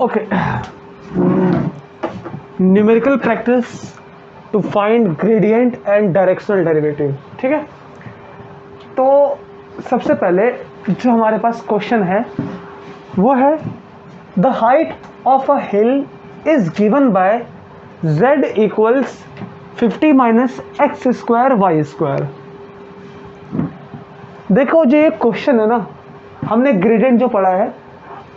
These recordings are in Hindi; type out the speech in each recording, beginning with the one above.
Okay, numerical practice to find gradient and directional derivative. ठीक है, तो सबसे पहले जो हमारे पास क्वेश्चन है वो है the height of a hill is given by z equals 50 minus x square y square. देखो जो ये क्वेश्चन है ना, हमने ग्रेडियंट जो पढ़ा है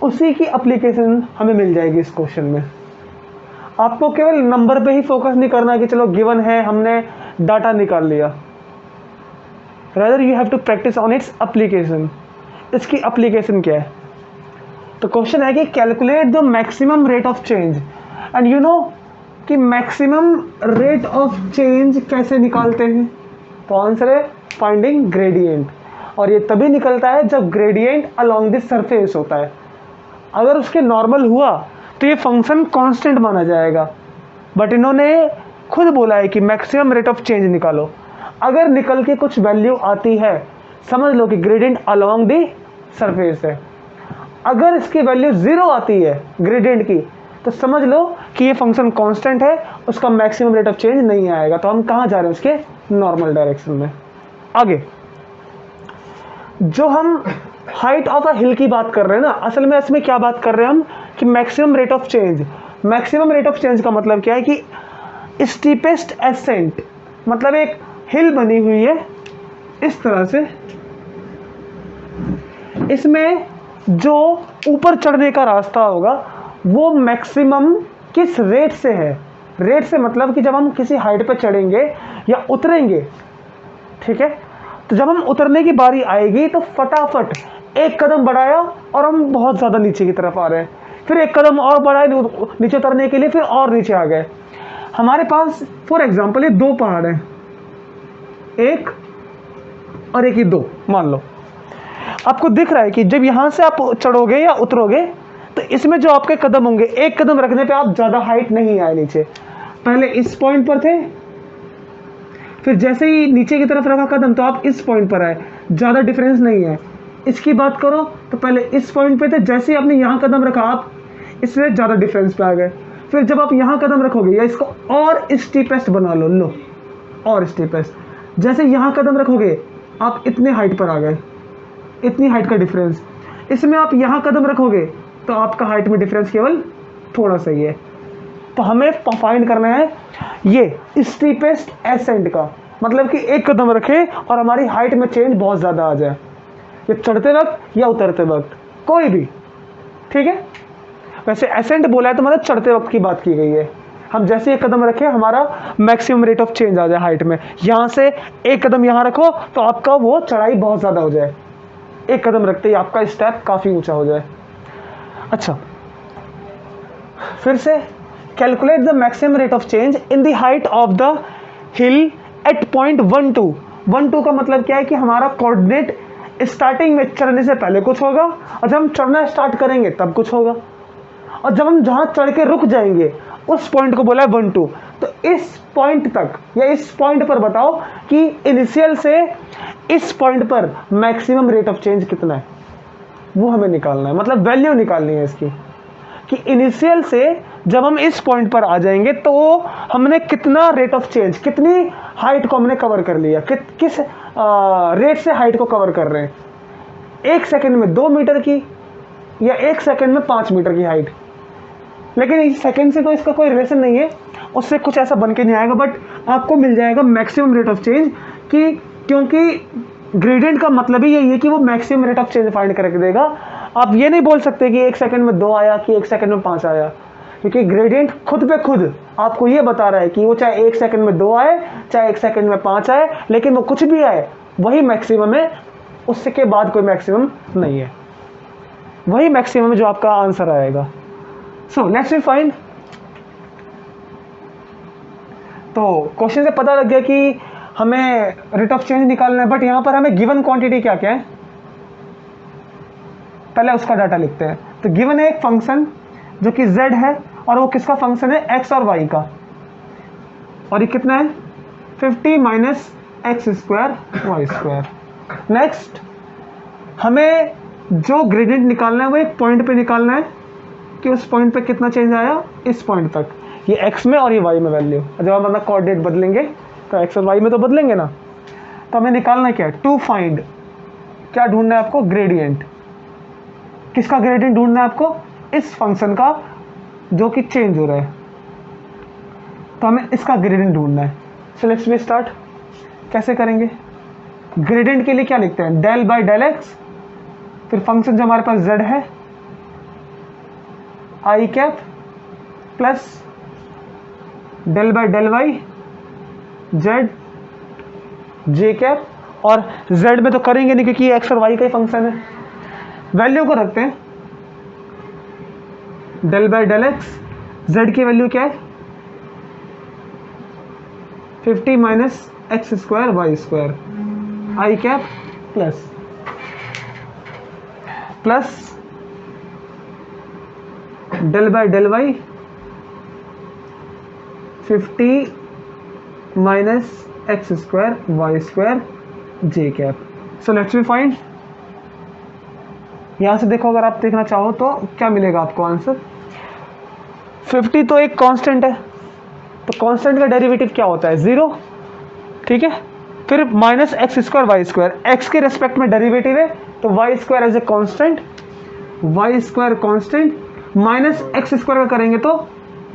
उसी की एप्लीकेशन हमें मिल जाएगी इस क्वेश्चन में। आपको केवल नंबर पे ही फोकस नहीं करना कि चलो गिवन है हमने डाटा निकाल लिया, rather you have to practice on its application. इसकी एप्लीकेशन क्या है? तो क्वेश्चन है कि calculate the maximum rate of change, and you know कि मैक्सिमम रेट ऑफ चेंज कैसे निकालते हैं? तो आंसर है फाइंडिंग ग्रेडियंट, और ये तभी निकलता है जब ग्रेडियंट अलोंग दिस सरफेस होता है। अगर उसके नॉर्मल हुआ तो ये फंक्शन कांस्टेंट माना जाएगा, बट इन्होंने खुद बोला है कि मैक्सिमम रेट ऑफ चेंज निकालो। अगर निकल के कुछ वैल्यू आती है, समझ लो कि ग्रेडियंट अलोंग दी सरफेस है। अगर इसकी वैल्यू 0 आती है ग्रेडियंट की, तो समझ लो कि ये फंक्शन कांस्टेंट है, उसका मैक्सिमम रेट ऑफ चेंज नहीं आएगा। तो हम कहाँ जा रहे हैं? उसके नॉर्मल डायरेक्शन में। आगे जो हम हाइट ऑफ अ हिल की बात कर रहे हैं ना, असल में इसमें क्या बात कर रहे हैं हम कि maximum rate of change. Maximum rate of change का मतलब क्या है कि स्टीपेस्ट एसेंट, मतलब एक हिल बनी हुई है इस तरह से, इसमें जो ऊपर चढ़ने का रास्ता होगा वो मैक्सिमम किस रेट से है? रेट से मतलब कि जब हम किसी हाइट पे चढ़ेंगे या उतरेंगे, ठीक है, तो जब हम उतरने की बारी आएगी तो फटाफट एक कदम बढ़ाया और हम बहुत ज़्यादा नीचे की तरफ आ रहे हैं, फिर एक कदम और बढ़ाए नीचे उतरने के लिए, फिर और नीचे आ गए। हमारे पास फॉर एग्जांपल ये 2 पहाड़ हैं, एक और एक ही 2 मान लो। आपको दिख रहा है कि जब यहाँ से आप चढ़ोगे या उतरोगे तो इसमें जो आपके कदम होंगे, एक कदम रखने पे आप ज़्यादा हाइट नहीं आए नीचे। पहले इस पॉइंट पर थे, फिर जैसे ही नीचे की तरफ रखा कदम तो आप इस पॉइंट पर आए, ज़्यादा डिफरेंस नहीं है। इसकी बात करो तो पहले इस पॉइंट पे थे, जैसे ही आपने यहाँ कदम रखा आप इसमें ज़्यादा डिफरेंस पे आ गए। फिर जब आप यहाँ कदम रखोगे या इसको और स्टीपेस्ट बना लो, लो और स्टीपेस्ट, जैसे यहाँ कदम रखोगे आप इतने हाइट पर आ गए, इतनी हाइट का डिफरेंस। इसमें आप यहाँ कदम रखोगे तो आपका हाइट में डिफरेंस केवल थोड़ा सा ही है। तो हमें फाइंड करना है ये स्टीपेस्ट एसेंट का, मतलब कि एक कदम रखे और हमारी हाइट में चेंज बहुत ज़्यादा आ जाए, ये चढ़ते वक्त या उतरते वक्त, कोई भी। ठीक है, वैसे एसेंट बोला है तो मतलब चढ़ते वक्त की बात की गई है। हम जैसे एक कदम रखें हमारा मैक्सिमम रेट ऑफ चेंज आ जाए हाइट में। यहाँ से एक कदम यहाँ रखो तो आपका वो चढ़ाई बहुत ज़्यादा हो जाए, एक कदम रखते ही आपका स्टेप काफ़ी ऊंचा हो जाए। अच्छा, फिर से calculate the maximum rate of change in the height of the hill at point 1 2। 1 2 का मतलब क्या है कि हमारा कोऑर्डिनेट स्टार्टिंग में चढ़ने से पहले कुछ होगा, और जब हम चढ़ना स्टार्ट करेंगे तब कुछ होगा, और जब हम जहाँ चढ़ के रुक जाएंगे उस पॉइंट को बोला है 1 2। तो इस पॉइंट तक या इस पॉइंट पर बताओ कि इनिशियल से इस पॉइंट पर मैक्सिमम रेट ऑफ चेंज कितना है, वो हमें निकालना है। मतलब वैल्यू निकालनी है इसकी कि इनिशियल से जब हम इस पॉइंट पर आ जाएंगे तो हमने कितना रेट ऑफ चेंज, कितनी हाइट को हमने कवर कर लिया, किस रेट से हाइट को कवर कर रहे हैं। 1 सेकंड में 2 मीटर की या 1 सेकंड में 5 मीटर की हाइट। लेकिन इस सेकंड से तो इसका कोई रिलेशन नहीं है, उससे कुछ ऐसा बन के नहीं आएगा, बट आपको मिल जाएगा मैक्सिमम रेट ऑफ चेंज कि, क्योंकि ग्रेडियंट का मतलब ही यही है कि वो maximum rate of change find करके देगा। आप ये नहीं बोल सकते कि 1 सेकंड में 2 आया कि 1 सेकंड में 5 आया, क्योंकि ग्रेडियंट खुद पे खुद आपको ये बता रहा है कि वो चाहे 1 सेकंड में 2 आए, चाहे 1 सेकंड में 5 आए, लेकिन वो कुछ भी आए वही मैक्सिमम है, उससे के बाद कोई मैक्सिमम नहीं है, वही मैक्सिमम है जो आपका आंसर आएगा। So let's we find. तो क्वेश्चन से पता लग गया कि हमें रेट ऑफ चेंज निकालना है, बट यहाँ पर हमें गिवन क्वांटिटी क्या क्या है पहले उसका डाटा लिखते हैं। तो गिवन है एक फंक्शन जो कि z है, और वो किसका फंक्शन है, x और y का, और ये कितना है 50 minus x square y square. Next हमें जो ग्रेडियंट निकालना है वो एक पॉइंट पे निकालना है कि उस पॉइंट पे कितना चेंज आया इस पॉइंट तक, ये एक्स में और ये वाई में वैल्यू। जब हम अपना कोऑर्डिनेट बदलेंगे तो एक्स और वाई में तो बदलेंगे ना, तो हमें निकालना क्या है, टू फाइंड, क्या ढूंढना है आपको, ग्रेडियंट। किसका ग्रेडियंट ढूंढना है आपको, इस फंक्शन का जो कि चेंज हो रहा है, तो हमें इसका ग्रेडियंट ढूंढना है। So let's we start. कैसे करेंगे, ग्रेडियंट के लिए क्या लिखते हैं, डेल बाय डेल एक्स, फिर फंक्शन जो हमारे पास z है I cap plus del by del Y Z J cap, और z में तो करेंगे नहीं क्योंकि ये x और y का ही फंक्शन है। वैल्यू को रखते हैं del by del x, z की वैल्यू क्या है 50 minus x square y square i cap plus del by del y 50 minus x square y square j cap. So let's we find, यहां से देखो अगर आप देखना चाहो तो क्या मिलेगा आपको आंसर। 50 तो एक कांस्टेंट है, तो कांस्टेंट का डेरिवेटिव क्या होता है, 0, ठीक है। फिर minus x square y square, x के रेस्पेक्ट में डेरिवेटिव है तो y square as a constant, y square constant, minus x square का करेंगे तो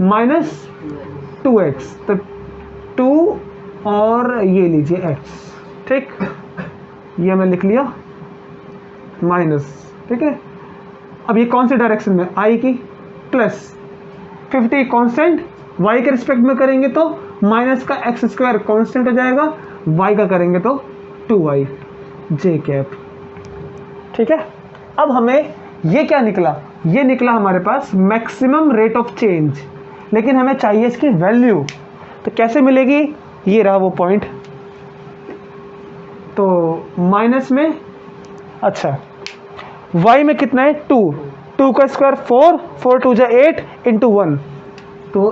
माइनस 2x, तो 2 और ये लीजिए x, ठीक, ये मैं लिख लिया माइनस, ठीक है। अब ये कौन सी डायरेक्शन में, i की, प्लस 50 कांस्टेंट, y के रिस्पेक्ट में करेंगे तो माइनस का एक्स स्क्वायर कांस्टेंट हो जाएगा, y का करेंगे तो 2y जे कैप, ठीक है। अब हमें ये क्या निकला, ये निकला हमारे पास मैक्सिमम रेट ऑफ चेंज, लेकिन हमें चाहिए इसकी वैल्यू, तो कैसे मिलेगी, ये रहा वो पॉइंट। तो माइनस में, अच्छा y में कितना है 2, 2 का स्क्वायर 4, 4 2 जा 8 इंटू 1, तो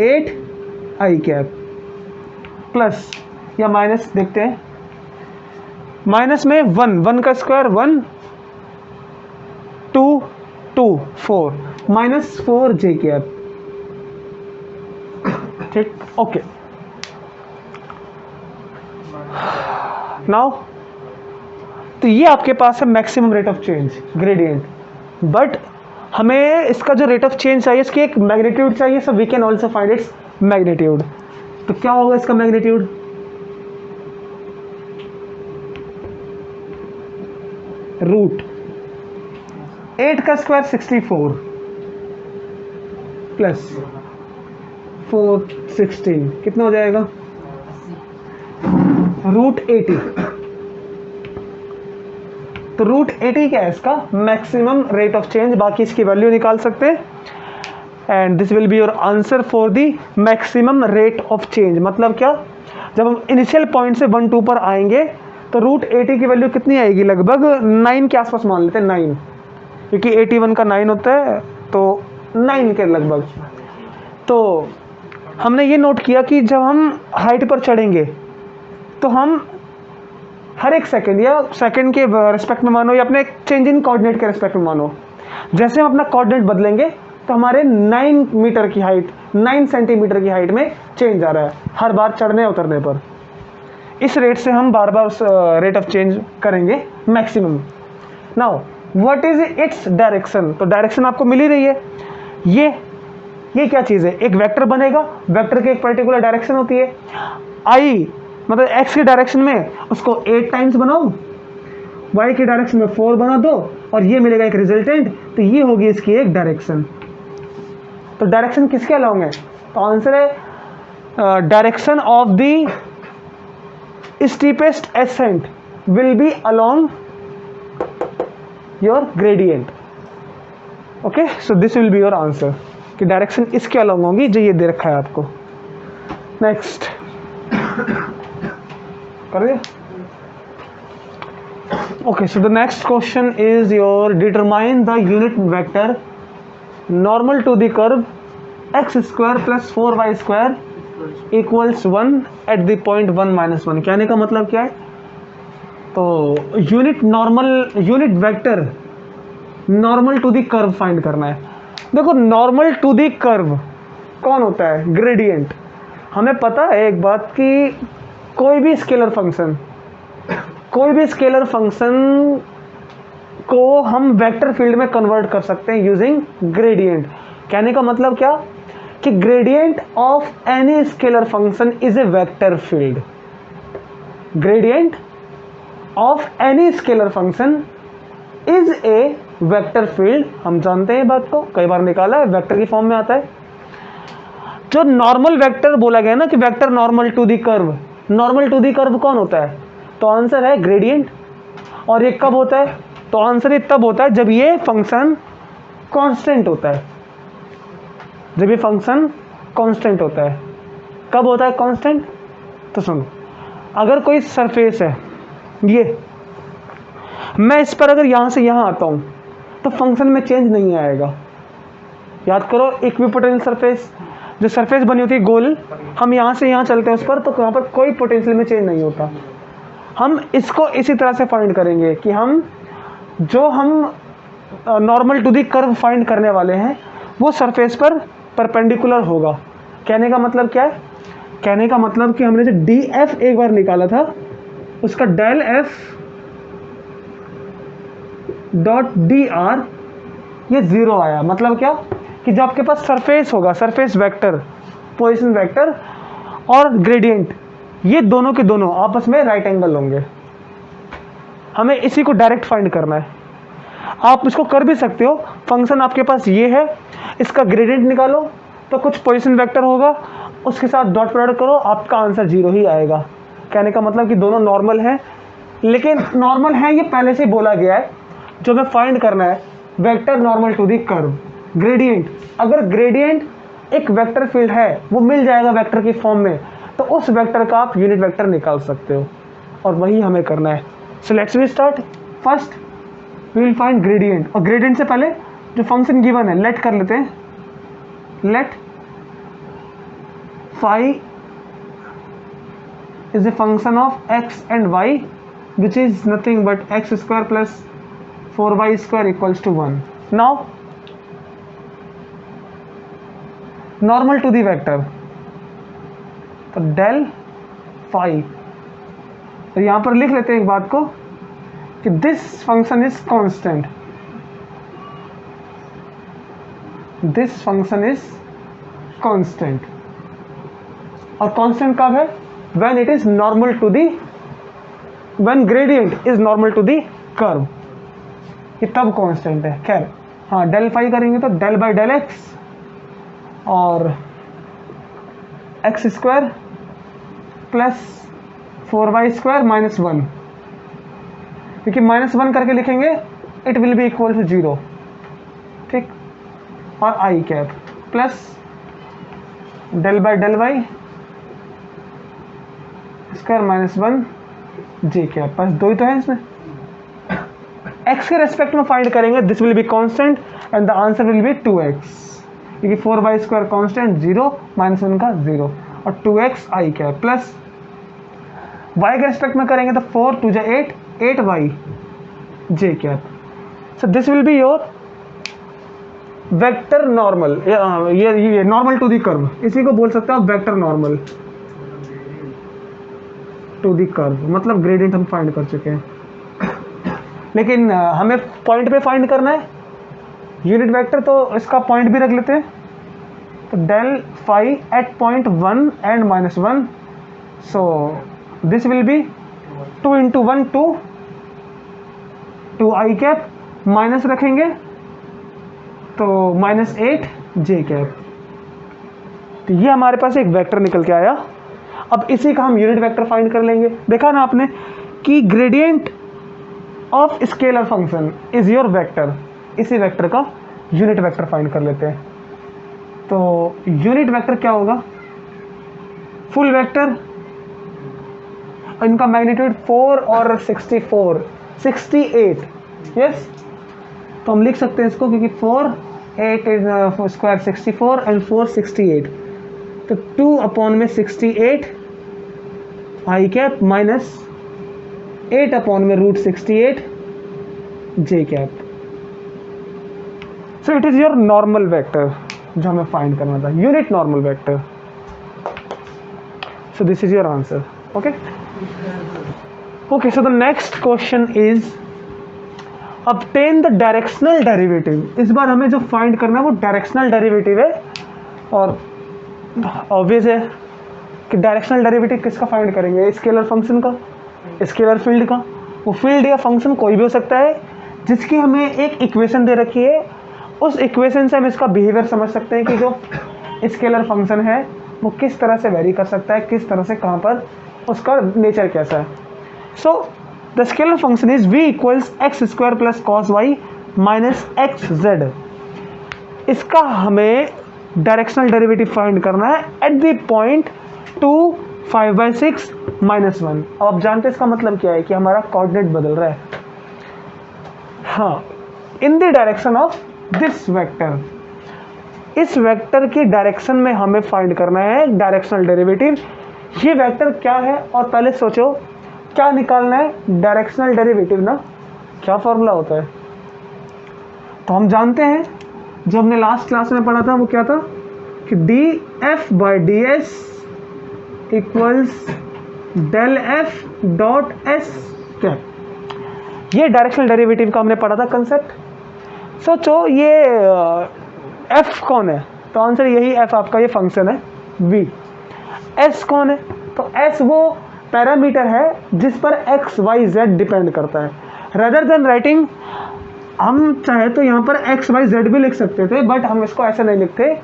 8 आई कैप प्लस या माइनस, देखते हैं, माइनस में 1 का स्क्वायर 1, 2 2 4 माइनस 4 जे कैप, ठीक, ओके। नाउ तो ये आपके पास है maximum rate of change gradient, but हमें इसका जो रेट ऑफ चेंज चाहिए इसकी एक मैग्नीट्यूड चाहिए, so we can also find its magnitude. तो क्या होगा इसका मैग्नीट्यूड, रूट 8 का स्क्वायर 64 प्लस 4 16 कितना हो जाएगा, रूट 80। तो रूट 80 क्या है इसका मैक्सिमम रेट ऑफ चेंज, बाकी इसकी वैल्यू निकाल सकते हैं, and this will be your answer for the maximum rate of change. मतलब क्या, जब हम इनिशियल पॉइंट से 1 2 पर आएंगे तो रूट 80 की वैल्यू कितनी आएगी, लगभग 9 के आसपास मान लेते हैं, 9, क्योंकि 81 का 9 होता है, तो 9 के लगभग। तो हमने ये नोट किया कि जब हम हाइट पर चढ़ेंगे तो हम हर एक सेकंड या सेकंड के रिस्पेक्ट में मानो या अपने चेंज इन कोऑर्डिनेट के रिस्पेक्ट में मानो, जैसे हम अपना कोऑर्डिनेट बदलेंगे तो हमारे 9 मीटर की हाइट, 9 सेंटीमीटर की हाइट में चेंज आ रहा है हर बार चढ़ने उतरने पर। इस रेट से हम बार बार उस रेट ऑफ चेंज करेंगे maximum. Now what is its direction, तो डायरेक्शन आपको मिल ही रही है, ये क्या चीज़ है, एक वेक्टर बनेगा, वेक्टर की एक पर्टिकुलर डायरेक्शन होती है, आई मतलब x की डायरेक्शन में उसको 8 टाइम्स बनाओ, y की डायरेक्शन में 4 बना दो, और ये मिलेगा एक रिजल्टेंट, तो ये होगी इसकी एक डायरेक्शन। तो डायरेक्शन किसके अलोंग है, तो आंसर है direction of the steepest ascent will be along your gradient. Okay, so this will be your answer, कि डायरेक्शन इसके अलोंग होगी जो ये दे रखा है आपको। नेक्स्ट कर दिया। Okay, so the next question is your determine the unit vector normal to the curve x square plus 4y square equals 1 at the point 1 - 1। कहने का मतलब क्या है, तो unit vector normal to the curve find करना है। देखो नॉर्मल टू दी कर्व कौन होता है? ग्रेडियंट। हमें पता है एक बात कि कोई भी स्केलर फंक्शन को हम वेक्टर फील्ड में कन्वर्ट कर सकते हैं यूजिंग ग्रेडियंट। कहने का मतलब क्या कि gradient of any scalar function is a vector field. Gradient of any scalar function is a vector field. हम जानते हैं बात को, कई बार निकाला है, वेक्टर की फॉर्म में आता है। जो नॉर्मल वेक्टर बोला गया ना कि vector normal to the curve, normal to the curve कौन होता है? तो आंसर है ग्रेडियंट। और ये कब होता है? तो आंसर ये तब होता है जब ये फंक्शन कांस्टेंट होता है। जब ये फंक्शन कांस्टेंट होता है। कब होता है कांस्टेंट? तो सुनो, अगर कोई सरफेस है, ये मैं इस पर अगर यहां से यहां आता हूं तो फंक्शन में चेंज नहीं आएगा। याद करो इक्विपोटेंशियल सरफेस, जो सरफेस बनी होती है गोल, हम यहां से यहां चलते हैं उस पर, तो वहां पर कोई पोटेंशियल में चेंज नहीं होता। हम इसको इसी तरह से फाइंड करेंगे कि हम normal to the curve find करने वाले हैं वो सरफेस पर परपेंडिकुलर होगा। कहने का मतलब क्या है? कहने का मतलब कि हमने जो डी एफ एक बार निकाला था उसका del f dot d r ये 0 आया। मतलब क्या कि जब आपके पास सरफेस होगा, सरफेस वेक्टर, पोजीशन वेक्टर और ग्रेडियंट, ये दोनों के दोनों आपस में राइट एंगल होंगे। हमें इसी को डायरेक्ट फाइंड करना है। आप इसको कर भी सकते हो, फंक्शन आपके पास ये है, इसका ग्रेडियंट निकालो तो कुछ पोजीशन वेक्टर होगा, उसके साथ डॉट प्रोडक्ट करो, आपका आंसर 0 ही आएगा। कहने का मतलब कि दोनों नॉर्मल हैं, लेकिन नॉर्मल है ये पहले से बोला गया है। जो हमें फाइंड करना है vector normal to the curve, gradient. अगर ग्रेडियंट एक वेक्टर फील्ड है, वो मिल जाएगा वेक्टर की फॉर्म में, तो उस वेक्टर का आप यूनिट वेक्टर निकाल सकते हो, और वही हमें करना है। So let's we start. First we will find gradient, और ग्रेडियंट से पहले जो फंक्शन गिवन है लेट कर लेते हैं। Let phi is a function of x and y which is nothing but x square plus 4y square equals to 1. Now normal to the vector, तो del phi, तो यहां पर लिख लेते हैं एक बात को कि this function is constant, this function is constant, और constant कब है? when it is normal to the, when gradient is normal to the curve, ये तब कांस्टेंट है। खैर हाँ, डेल फाई करेंगे तो डेल बाई डेल एक्स और X square plus 4y square minus 1, क्योंकि -1 करके लिखेंगे it will be equal to 0, ठीक। और I cap plus del by del Y square minus 1 J cap, बस 2 ही तो है इसमें। एक्स के रेस्पेक्ट में फाइंड करेंगे, this will be constant and the answer will be 2x, क्योंकि 4y स्क्वायर कांस्टेंट 0 माइनस 1 का 0 और 2x i cap plus y के रेस्पेक्ट में करेंगे तो 4 2 8 8y j cap. So this will be your vector normal, ये नॉर्मल टू दी कर्व, इसी को बोल सकते हो आप vector normal to the curve, मतलब ग्रेडियंट हम फाइंड कर चुके हैं। लेकिन हमें पॉइंट पे फाइंड करना है यूनिट वेक्टर, तो इसका पॉइंट भी रख लेते हैं। तो del phi at point 1 and minus 1, so this will be 2 into 1 2 i cap, minus रखेंगे तो माइनस 8 जे कैप। तो ये हमारे पास एक वेक्टर निकल के आया। अब इसी का हम यूनिट वेक्टर फाइंड कर लेंगे। देखा ना आपने कि gradient of scalar function is your vector, इसी वेक्टर का यूनिट वेक्टर फाइंड कर लेते हैं। तो यूनिट वेक्टर क्या होगा? फुल वेक्टर, इनका मैग्नीट्यूड 4 और 64 68, यस। तो हम लिख सकते हैं इसको, क्योंकि 4 8 इज स्क्वायर 64 एंड 4 68, तो 2 अपॉन में 68 आई कैप माइनस 8 अपॉन में √68 J cap. So it is your normal vector जो हमें फाइंड करना था, unit normal vector. So this is your answer. Okay okay, so the next question is obtain the directional derivative. इस बार हमें जो फाइंड करना है वो डायरेक्शनल डेरिवेटिव है, और ऑब्वियस है कि डायरेक्शनल डेरिवेटिव किसका फाइंड करेंगे, स्केलर फंक्शन का, स्केलर फील्ड का। वो फील्ड या फंक्शन कोई भी हो सकता है जिसकी हमें एक इक्वेशन दे रखी है, उस इक्वेशन से हम इसका बिहेवियर समझ सकते हैं कि जो स्केलर फंक्शन है वो किस तरह से वेरी कर सकता है, किस तरह से, कहाँ पर, उसका नेचर कैसा है। So the scalar function is v equals x square plus cos Y minus x z. इसका हमें डायरेक्शनल डेरिवेटिव फाइंड करना है एट द पॉइंट 2 5/6 -1। अब आप जानते हैं इसका मतलब क्या है कि हमारा कोऑर्डिनेट बदल रहा है। हाँ, in the direction of this vector, इस वेक्टर की डायरेक्शन में हमें फाइंड करना है डायरेक्शनल डेरिवेटिव। ये वेक्टर क्या है, और पहले सोचो क्या निकालना है, डायरेक्शनल डेरिवेटिव ना, क्या फॉर्मूला होता है। तो हम जानते हैं, जो हमने लास्ट क्लास में पढ़ा था वो क्या था कि df/ds equals del f dot s cap. ये डायरेक्शनल डेरिवेटिव का हमने पढ़ा था कंसेप्ट। सोचो ये f कौन है, तो आंसर यही f आपका ये फंक्शन है v। s कौन है, तो s वो पैरामीटर है जिस पर x y z डिपेंड करता है। रेदर देन राइटिंग, हम चाहे तो यहाँ पर x y z भी लिख सकते थे, बट हम इसको ऐसे नहीं लिखते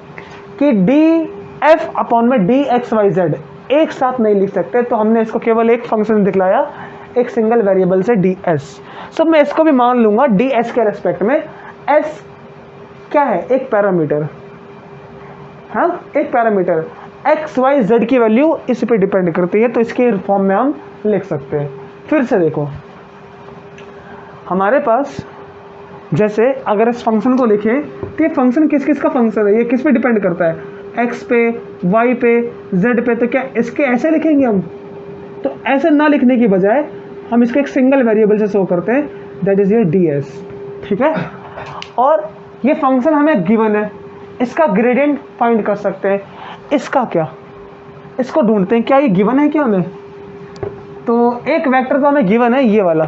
कि df अपॉन में dxyz एक साथ नहीं लिख सकते, तो हमने इसको केवल एक फंक्शन दिखलाया, एक सिंगल वेरिएबल से ds। सो मैं इसको भी मान लूंगा ds के रेस्पेक्ट में। s क्या है, एक पैरामीटर, हाँ एक पैरामीटर, एक्स वाई जेड की वैल्यू इस पे डिपेंड करती है, तो इसके फॉर्म में हम लिख सकते हैं। फिर से देखो, हमारे पास जैसे अगर इस फंक्शन को लिखें तो ये फंक्शन किस किस का फंक्शन है, ये किस पे डिपेंड करता है, एक्स पे, वाई पे, जेड पे। तो क्या इसके ऐसे लिखेंगे हम, तो ऐसे ना लिखने की बजाय हम इसको एक सिंगल वेरिएबल से शो करते हैं, दैट इज योर ds। ठीक है, और ये फंक्शन हमें गिवन है, इसका ग्रेडियंट फाइंड कर सकते हैं। इसका क्या, इसको ढूंढते हैं, क्या ये गिवन है क्या हमें। तो एक वेक्टर तो हमें गिवन है ये वाला,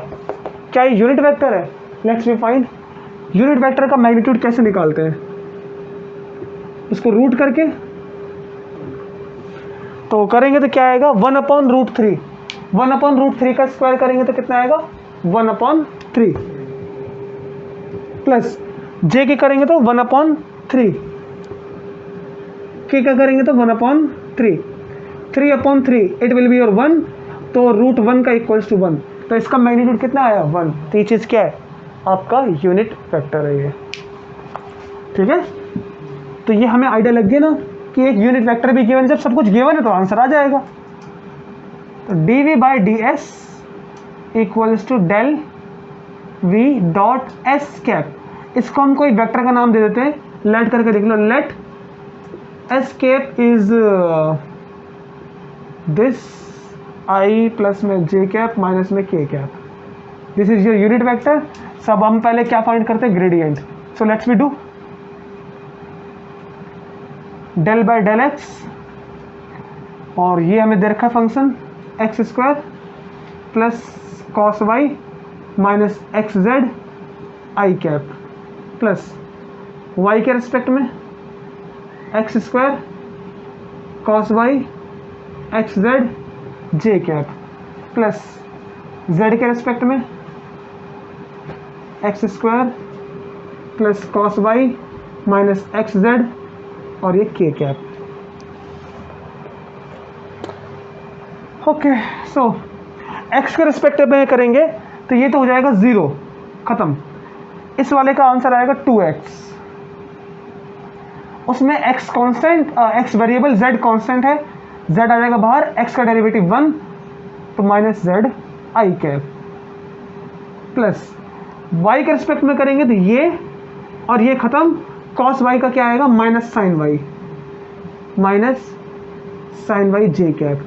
क्या ये यूनिट वेक्टर है, let's we find. Unit vector का मैग्नीट्यूड कैसे निकालते हैं, उसको रूट करके, तो करेंगे तो क्या आएगा 1/√3। 1/√3 का स्क्वायर करेंगे तो कितना आएगा 1/3, प्लस जे की करेंगे तो 1/3, के का करेंगे तो 1/3, 3/3 इट विल बी योर 1, तो √1 का इक्वल्स टू 1, तो इसका मैग्नीट्यूड कितना आया 1। तो ये चीज़ क्या है, आपका यूनिट वेक्टर है ये। ठीक है, तो ये हमें आइडिया लग गया ना कि एक यूनिट वेक्टर भी गिवन, जब सब कुछ गिवन है तो आंसर आ जाएगा। तो dv/ds equals to del v dot s cap. इसको हम कोई वेक्टर का नाम दे देते हैं, लेट करके देख लो, let s cap is this i plus में j कैप माइनस में k cap, this is your unit vector. सब हम पहले क्या फाइंड करते हैं, gradient. So let's we do del by del x, और ये हमें दे रखा function X square plus cos Y minus x Z I cap, plus Y के रिस्पेक्ट में x square cos Y X Z J cap, plus Z के रिस्पेक्ट में x square plus cos Y minus x z और ये k cap. Okay, so x के रिस्पेक्टिव में करेंगे तो ये तो हो जाएगा 0, खत्म। इस वाले का आंसर आएगा 2x, उसमें x constant, x variable, z constant है, z आ जाएगा बाहर, x का डेरिवेटिव 1, तो minus Z I cap, plus y के रिस्पेक्ट में करेंगे तो ये और ये खत्म, cos y का क्या आएगा minus sine y, minus sine y j cap.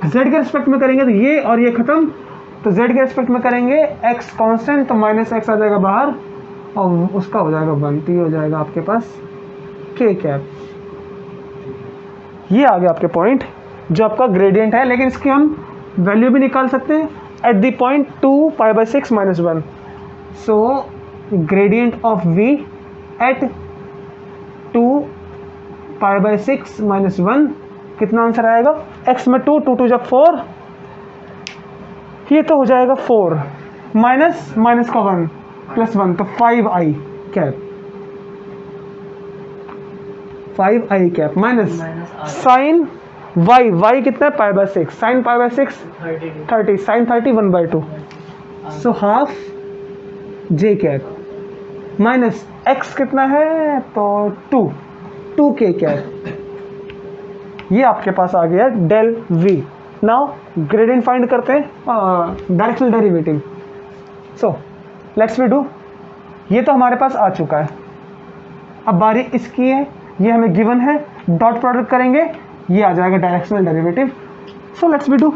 z के रिस्पेक्ट में करेंगे तो ये और ये खत्म, तो z के रिस्पेक्ट में करेंगे x कांस्टेंट, तो माइनस x आ जाएगा बाहर और उसका हो जाएगा 1, तो ये हो जाएगा आपके पास k कैप। ये आ गया आपके पॉइंट जो आपका ग्रेडियंट है, लेकिन इसकी हम वैल्यू भी निकाल सकते हैं at the point 2π/6 - 1। So gradient of v at 2π/6 - 1 कितना आंसर आएगा? x में 2, 2 × 4, ये तो हो जाएगा 4 माइनस का 1 + 1, तो 5i cap, 5i cap minus sine y कितना है? π/6, sine π/6 30, sine 30 1/2, so half j cap minus x कितना है? तो 2k कैप। ये आपके पास आ गया del v। Now gradient find करते हैं, directional derivative. So let's we do. ये तो हमारे पास आ चुका है, अब बारी इसकी है, ये हमें गिवन है, डॉट प्रोडक्ट करेंगे, ये आ जाएगा directional derivative. So let's we do.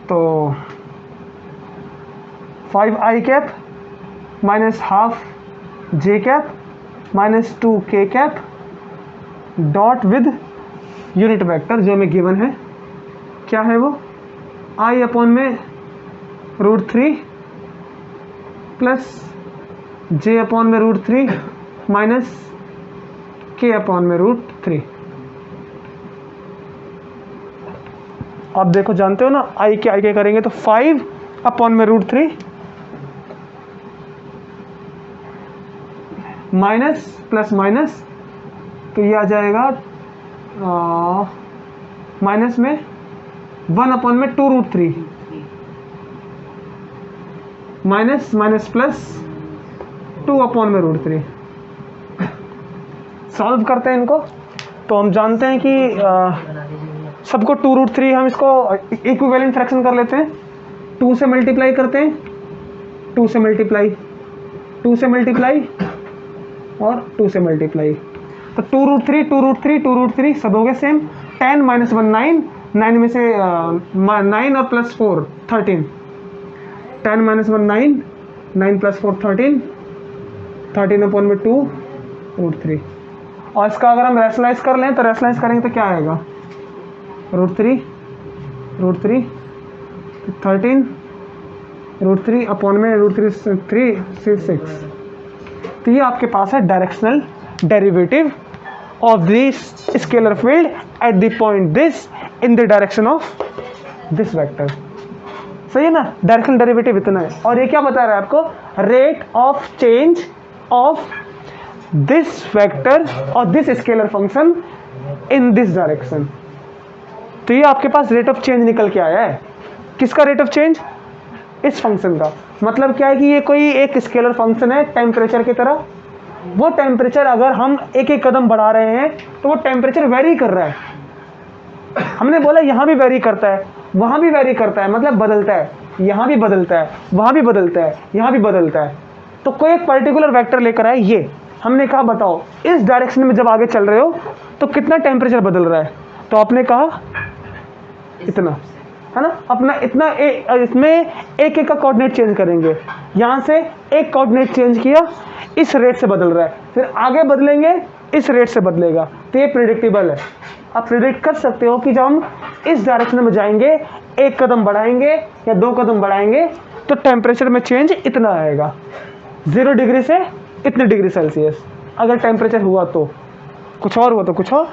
तो 5i cap minus half j cap minus 2k cap dot with unit vector जो हमें गिवन है, क्या है वो? i/√3 plus j/√3 minus k/√3। आप देखो जानते हो ना, i के करेंगे तो 5/√3 माइनस प्लस माइनस, तो ये आ जाएगा माइनस में 1/√3 माइनस माइनस प्लस 2/√3। सॉल्व करते हैं इनको, तो हम जानते हैं कि सबको 2√3, हम इसको इक्विवेलेंट फ्रैक्शन कर लेते हैं। 2 से मल्टीप्लाई करते हैं, 2 से मल्टीप्लाई, 2 से मल्टीप्लाई और 2 से मल्टीप्लाई, तो 2√3 2√3 2√3 सब हो गए सेम। 10 - 1 9, 9 में से 9 और प्लस 4 13, 10 - 1 9, 9 + 4 13, 13/2√3। और इसका अगर हम रैशनलाइज कर लें, तो रैशनलाइज करेंगे तो क्या आएगा? √3 13 √3/√3 6। तो ये आपके पास है directional derivative of this scalar field at the point this in the direction of this vector. सही है ना? डायरेक्शनल डेरिवेटिव इतना है। और ये क्या बता रहा है आपको? Rate of change of this vector और this scalar function in this direction. तो ये आपके पास रेट ऑफ चेंज निकल के आया है। किसका रेट ऑफ चेंज? इस फंक्शन का। मतलब क्या है कि ये कोई एक स्केलर फंक्शन है टेम्परेचर की तरह। वो टेम्परेचर अगर हम एक एक कदम बढ़ा रहे हैं तो वो टेम्परेचर वेरी कर रहा है। हमने बोला यहाँ भी वेरी करता है, वहाँ भी वेरी करता है, मतलब बदलता है, यहाँ भी बदलता है, वहाँ भी बदलता है, यहाँ भी बदलता है। तो कोई एक पर्टिकुलर वेक्टर लेकर आए, ये हमने कहा बताओ इस डायरेक्शन में जब आगे चल रहे हो तो कितना टेम्परेचर बदल रहा है? तो आपने कहा इतना, है ना? अपना इतना इसमें एक एक का कोऑर्डिनेट चेंज करेंगे। यहाँ से एक कोऑर्डिनेट चेंज किया, इस रेट से बदल रहा है, फिर आगे बदलेंगे इस रेट से बदलेगा। तो ये प्रिडिक्टेबल है। आप प्रिडिक्ट कर सकते हो कि जब हम इस डायरेक्शन में जाएंगे, एक कदम बढ़ाएंगे या 2 कदम बढ़ाएंगे तो टेम्परेचर में चेंज इतना आएगा, 0 डिग्री से इतने डिग्री सेल्सियस। अगर टेम्परेचर हुआ तो कुछ और हुआ तो कुछ और।